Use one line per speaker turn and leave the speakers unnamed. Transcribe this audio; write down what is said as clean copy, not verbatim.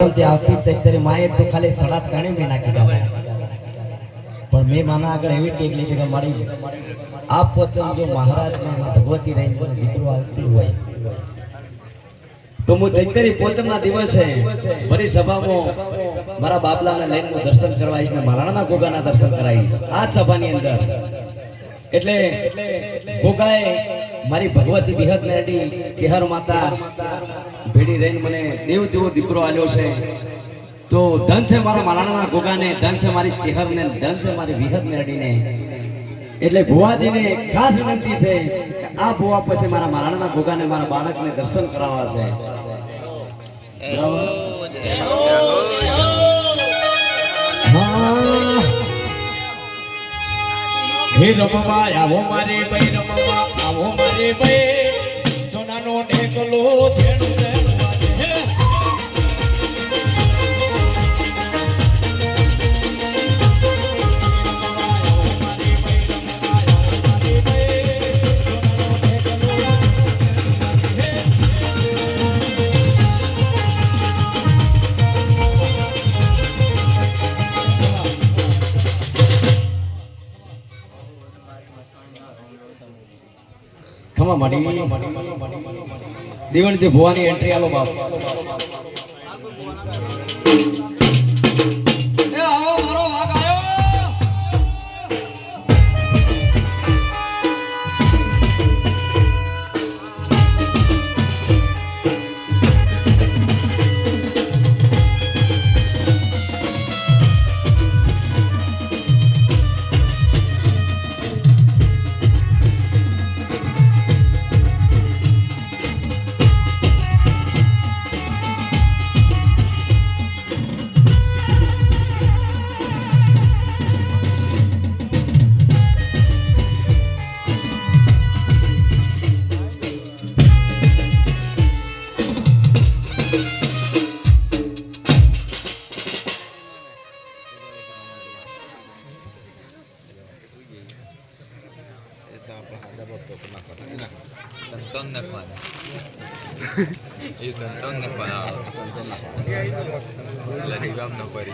આવતી ચૈતરી માએ તો ખાલી સડા ત્રણે મહિના કીધા પણ મેં માના આગળ એવી ટેક લીધી કે મારી આપ વચન જો મહારાજને ભગવતી રહીને દીકરો આવતી હોય તો હું ચૈતરી પોચમના દિવસે મારી સભામાં મારા બાપલાને લઈને હું દર્શન કરવા આવીશ ને મહારાણા ગોગાના દર્શન કરાવીશ આ સભાની અંદર એટલે ગોગાએ મારી ભગવતી વિહત મેરડી ચેહર માતા ભેડી રહીને મને દેવ જેવો દીકરો આલ્યો છે તો ધન છે મારા મહારાણા ગોગાને ધન છે મારી ચેહરને ધન છે મારી વિહત મેરડીને એટલે ભુવાજીને ખાસ વિનંતી છે કે આ ભુવા પછી મારા મહારાણા ગોગાને મારા બાળકને દર્શન કરાવવા છે
હે રમવા આવો મારે ભાઈ રમવા આવો મારે ભાઈ સોનાનો ઢેકલો ભેણું ભેણું હે
ખમા માડી દેવણજી ભુવાની એન્ટ્રી આલો બાપ એ આવો મારો વાગ આયો
Santón de Juan. Y Santón de Juan. La digam no pari.